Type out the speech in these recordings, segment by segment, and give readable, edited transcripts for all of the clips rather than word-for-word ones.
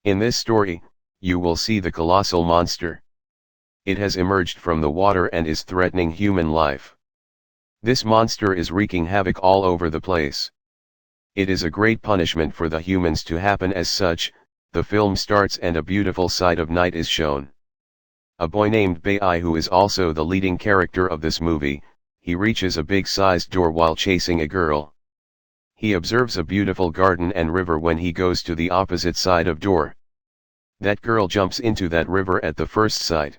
In this story, you will see the colossal monster. It has emerged from the water and is threatening human life. This monster is wreaking havoc all over the place. It is a great punishment for the humans to happen. As such, the film starts and a beautiful sight of night is shown. A boy named Bai, who is also the leading character of this movie, he reaches a big-sized door while chasing a girl. He observes a beautiful garden and river when he goes to the opposite side of door. That girl jumps into that river at the first sight.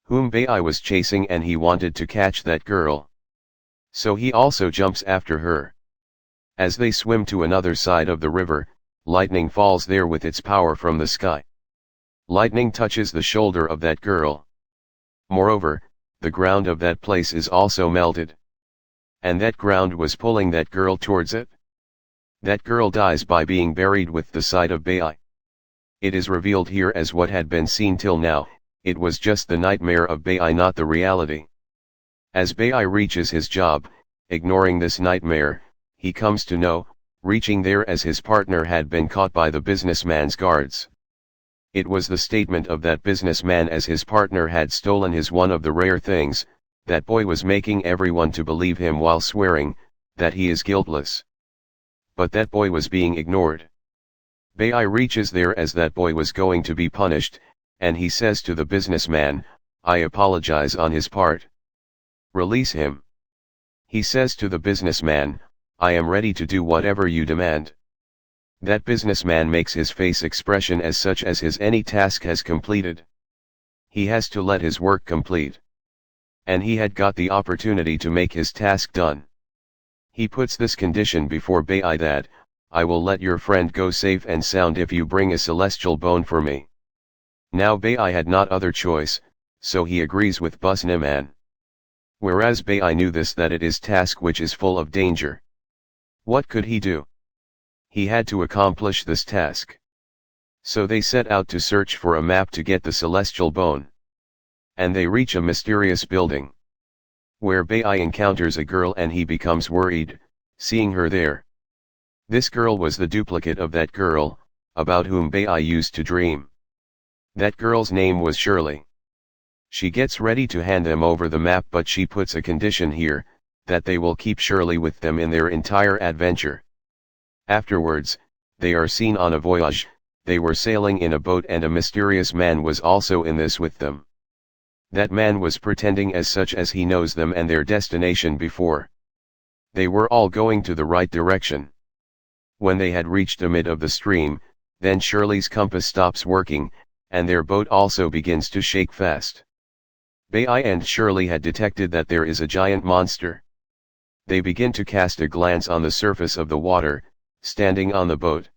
Whom Bai was chasing, and he wanted to catch that girl. So he also jumps after her. As they swim to another side of the river, lightning falls there with its power from the sky. Lightning touches the shoulder of that girl. Moreover, the ground of that place is also melted. And that ground was pulling that girl towards it. That girl dies by being buried with the sight of Bai. It is revealed here as what had been seen till now, it was just the nightmare of Bai, not the reality. As Bai reaches his job, ignoring this nightmare, he comes to know, reaching there as his partner had been caught by the businessman's guards. It was the statement of that businessman as his partner had stolen his one of the rare things. That boy was making everyone to believe him while swearing that he is guiltless. But that boy was being ignored. Bai reaches there as that boy was going to be punished, and he says to the businessman, "I apologize," on his part. "Release him." He says to the businessman, "I am ready to do whatever you demand." That businessman makes his face expression as such as his any task has completed. He has to let his work complete. And he had got the opportunity to make his task done. He puts this condition before Bai that, "I will let your friend go safe and sound if you bring a celestial bone for me." Now Bai had not other choice, so he agrees with Busniman. Whereas Bai knew this, that it is task which is full of danger. What could he do? He had to accomplish this task. So they set out to search for a map to get the celestial bone. And they reach a mysterious building, where Bai encounters a girl and he becomes worried, seeing her there. This girl was the duplicate of that girl, about whom Bai used to dream. That girl's name was Shirley. She gets ready to hand them over the map, but she puts a condition here, that they will keep Shirley with them in their entire adventure. Afterwards, they are seen on a voyage. They were sailing in a boat and a mysterious man was also in this with them. That man was pretending as such as he knows them and their destination before. They were all going to the right direction. When they had reached amid of the stream, then Shirley's compass stops working, and their boat also begins to shake fast. Bai and Shirley had detected that there is a giant monster. They begin to cast a glance on the surface of the water, standing on the boat.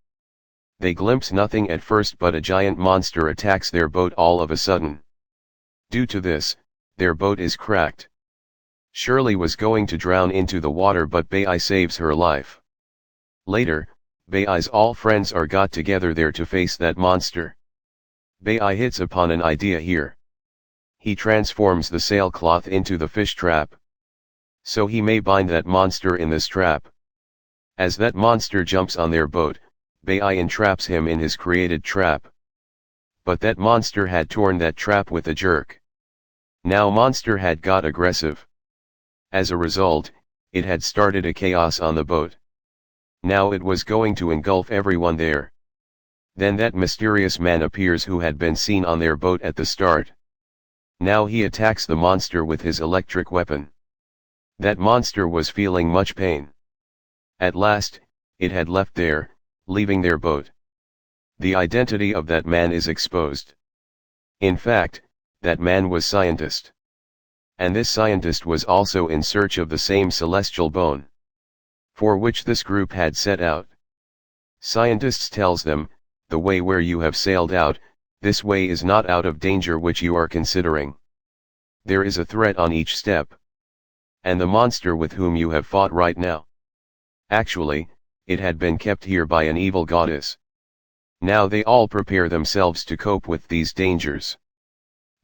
They glimpse nothing at first, but a giant monster attacks their boat all of a sudden. Due to this, their boat is cracked. Shirley was going to drown into the water, but Bai saves her life. Later, Bai's all friends are got together there to face that monster. Bai hits upon an idea here. He transforms the sailcloth into the fish trap, so he may bind that monster in this trap. As that monster jumps on their boat, Bai entraps him in his created trap. But that monster had torn that trap with a jerk. Now monster had got aggressive. As a result, it had started a chaos on the boat. Now it was going to engulf everyone there. Then that mysterious man appears who had been seen on their boat at the start. Now he attacks the monster with his electric weapon. That monster was feeling much pain. At last, it had left there, leaving their boat. The identity of that man is exposed. In fact, that man was scientist. And this scientist was also in search of the same celestial bone, for which this group had set out. Scientists tells them, "The way where you have sailed out, this way is not out of danger which you are considering. There is a threat on each step. And the monster with whom you have fought right now, actually, it had been kept here by an evil goddess." Now they all prepare themselves to cope with these dangers.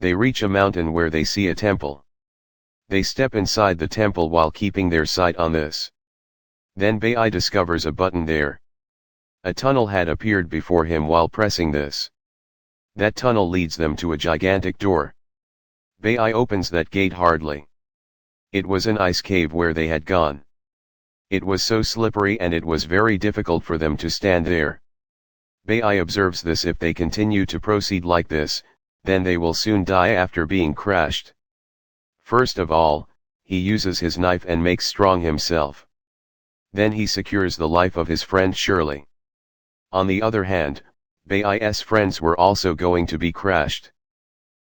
They reach a mountain where they see a temple. They step inside the temple while keeping their sight on this. Then Bai discovers a button there. A tunnel had appeared before him while pressing this. That tunnel leads them to a gigantic door. Bai opens that gate hardly. It was an ice cave where they had gone. It was so slippery and it was very difficult for them to stand there. Bai observes this: if they continue to proceed like this, then they will soon die after being crushed. First of all, he uses his knife and makes strong himself. Then he secures the life of his friend Shirley. On the other hand, Bai's friends were also going to be crushed.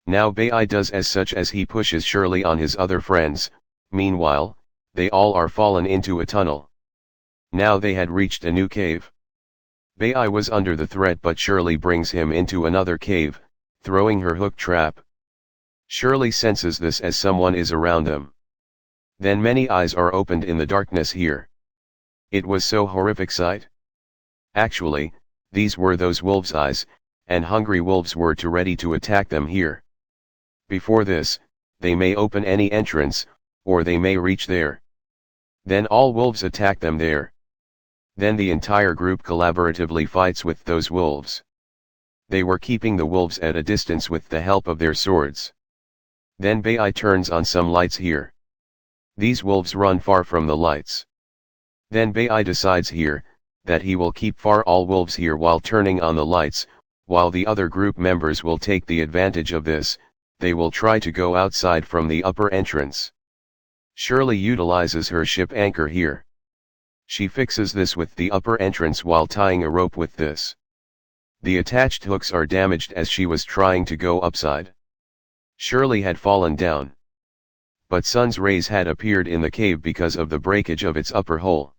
Now Bai does as such as he pushes Shirley on his other friends. Meanwhile, they all are fallen into a tunnel. Now they had reached a new cave. Bai was under the threat, but Shirley brings him into another cave, throwing her hook trap. Shirley senses this as someone is around them. Then many eyes are opened in the darkness here. It was so horrific sight. Actually, these were those wolves' eyes, and hungry wolves were too ready to attack them here. Before this, they may open any entrance, or they may reach there. Then all wolves attack them there. Then the entire group collaboratively fights with those wolves. They were keeping the wolves at a distance with the help of their swords. Then Bai turns on some lights here. These wolves run far from the lights. Then Bai decides here that he will keep far all wolves here while turning on the lights, while the other group members will take the advantage of this. They will try to go outside from the upper entrance. Shirley utilizes her ship anchor here. She fixes this with the upper entrance while tying a rope with this. The attached hooks are damaged as she was trying to go upside. Shirley had fallen down. But sun's rays had appeared in the cave because of the breakage of its upper hole.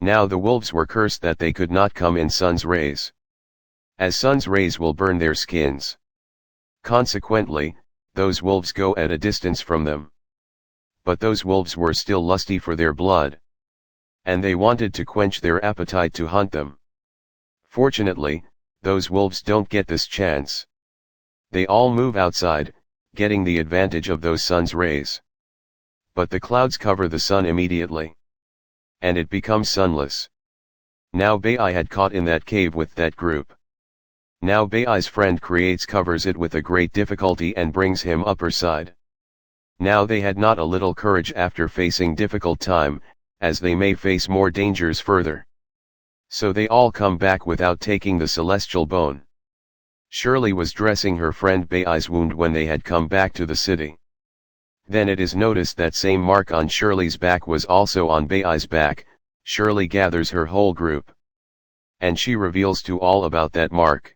Now the wolves were cursed that they could not come in sun's rays, as sun's rays will burn their skins. Consequently, those wolves go at a distance from them. But those wolves were still lusty for their blood, and they wanted to quench their appetite to hunt them. Fortunately, those wolves don't get this chance. They all move outside, getting the advantage of those sun's rays. But the clouds cover the sun immediately, and it becomes sunless. Now Bai had caught in that cave with that group. Now Bai's friend creates covers it with a great difficulty and brings him upper side. Now they had not a little courage after facing difficult time, as they may face more dangers further. So they all come back without taking the celestial bone. Shirley was dressing her friend Bai's wound when they had come back to the city. Then it is noticed that same mark on Shirley's back was also on Bai's back. Shirley gathers her whole group, and she reveals to all about that mark.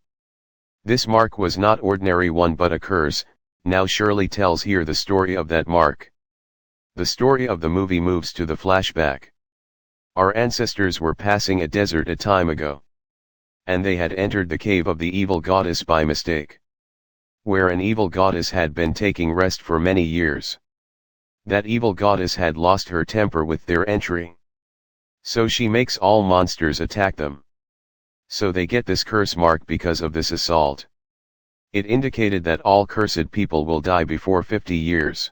This mark was not ordinary one but a curse. Now Shirley tells here the story of that mark. The story of the movie moves to the flashback. Our ancestors were passing a desert a time ago, and they had entered the cave of the evil goddess by mistake, where an evil goddess had been taking rest for many years. That evil goddess had lost her temper with their entry, so she makes all monsters attack them. So they get this curse mark because of this assault. It indicated that all cursed people will die before 50 years.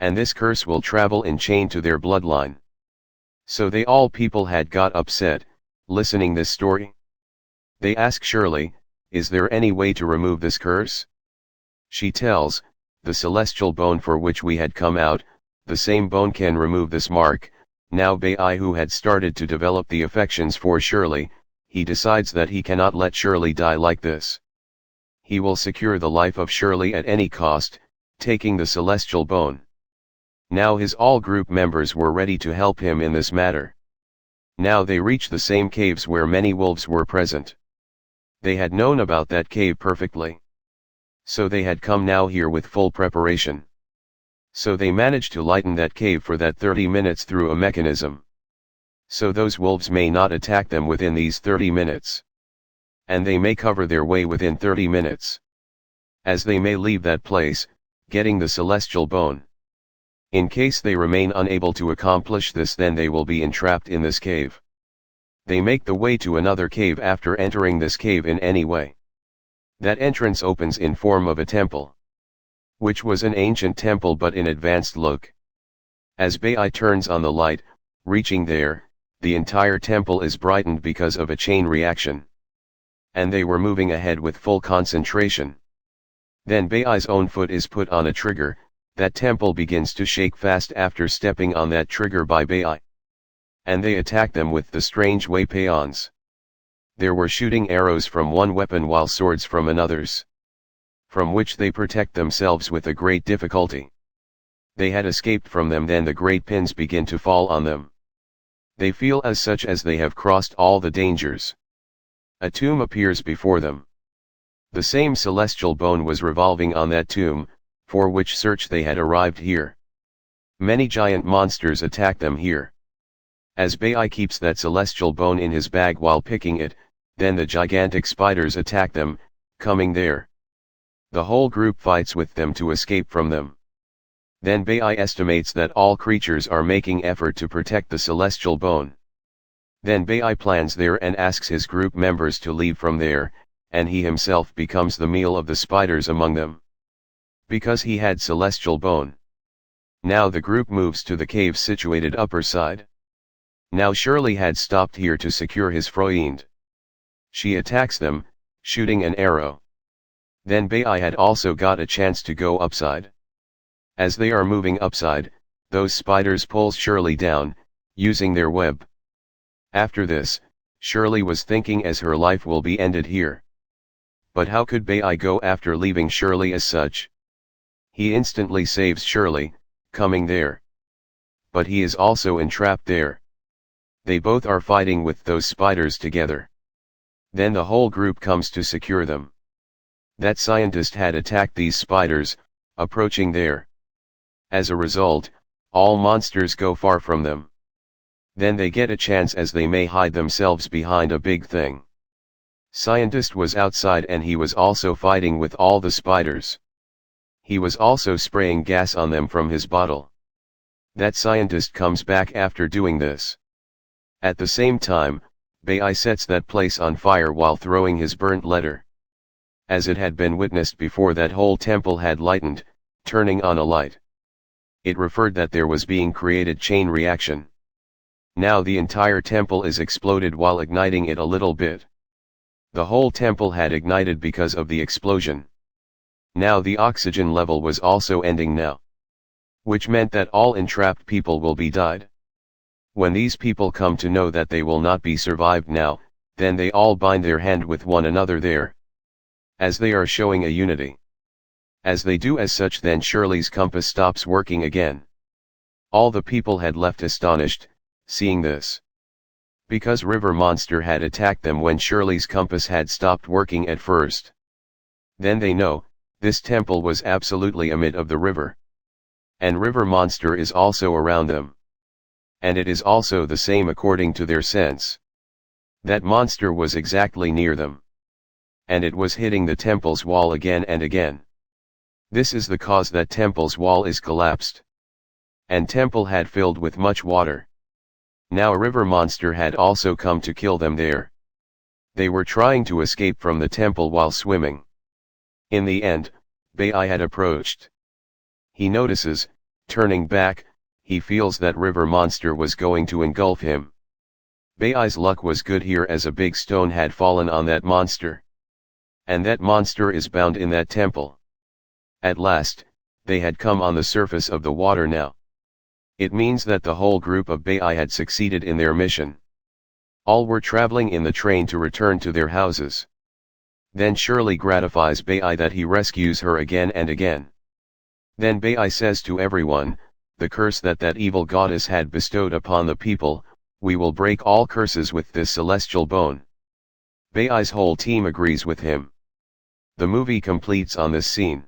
And this curse will travel in chain to their bloodline. So they all people had got upset, listening this story. They ask Shirley, is there any way to remove this curse? She tells, the celestial bone for which we had come out, the same bone can remove this mark. Now Bai, who had started to develop the affections for Shirley, he decides that he cannot let Shirley die like this. He will secure the life of Shirley at any cost, taking the celestial bone. Now his all group members were ready to help him in this matter. Now they reach the same caves where many wolves were present. They had known about that cave perfectly. So they had come now here with full preparation. So they managed to lighten that cave for that 30 minutes through a mechanism. So those wolves may not attack them within these 30 minutes. And they may cover their way within 30 minutes. As they may leave that place, getting the celestial bone. In case they remain unable to accomplish this, then they will be entrapped in this cave. They make the way to another cave after entering this cave in any way. That entrance opens in form of a temple, which was an ancient temple but in advanced look. As Bai turns on the light, reaching there, the entire temple is brightened because of a chain reaction. And they were moving ahead with full concentration. Then Bai's own foot is put on a trigger, that temple begins to shake fast after stepping on that trigger by Bai. And they attack them with the strange way peons. There were shooting arrows from one weapon while swords from another's, from which they protect themselves with a great difficulty. They had escaped from them, then the great pins begin to fall on them. They feel as such as they have crossed all the dangers. A tomb appears before them. The same celestial bone was revolving on that tomb, for which search they had arrived here. Many giant monsters attack them here. As Bai keeps that celestial bone in his bag while picking it, then the gigantic spiders attack them, coming there. The whole group fights with them to escape from them. Then Bai estimates that all creatures are making effort to protect the celestial bone. Then Bai plans there and asks his group members to leave from there, and he himself becomes the meal of the spiders among them. Because he had celestial bone. Now the group moves to the cave situated upper side. Now Shirley had stopped here to secure his Freund. She attacks them, shooting an arrow. Then Bai had also got a chance to go upside. As they are moving upside, those spiders pulls Shirley down, using their web. After this, Shirley was thinking as her life will be ended here. But how could Bai go after leaving Shirley as such? He instantly saves Shirley, coming there. But he is also entrapped there. They both are fighting with those spiders together. Then the whole group comes to secure them. That scientist had attacked these spiders, approaching there. As a result, all monsters go far from them. Then they get a chance as they may hide themselves behind a big thing. Scientist was outside and he was also fighting with all the spiders. He was also spraying gas on them from his bottle. That scientist comes back after doing this. At the same time, Bai sets that place on fire while throwing his burnt letter. As it had been witnessed before, that whole temple had lightened, turning on a light. It referred that there was being created chain reaction. Now the entire temple is exploded while igniting it a little bit. The whole temple had ignited because of the explosion. Now the oxygen level was also ending now. Which meant that all entrapped people will be died. When these people come to know that they will not be survived now, then they all bind their hand with one another there. As they are showing a unity. As they do as such, then Shirley's compass stops working again. All the people had left astonished, seeing this. Because river monster had attacked them when Shirley's compass had stopped working at first. Then they know, this temple was absolutely amid of the river. And river monster is also around them. And it is also the same according to their sense. That monster was exactly near them. And it was hitting the temple's wall again and again. This is the cause that temple's wall is collapsed. And temple had filled with much water. Now a river monster had also come to kill them there. They were trying to escape from the temple while swimming. In the end, Bai had approached. He notices, turning back, he feels that river monster was going to engulf him. Bai's luck was good here as a big stone had fallen on that monster. And that monster is bound in that temple. At last, they had come on the surface of the water now. It means that the whole group of Bai had succeeded in their mission. All were traveling in the train to return to their houses. Then Shirley gratifies Bai that he rescues her again and again. Then Bai says to everyone, the curse that that evil goddess had bestowed upon the people, we will break all curses with this celestial bone. Bai's whole team agrees with him. The movie completes on this scene.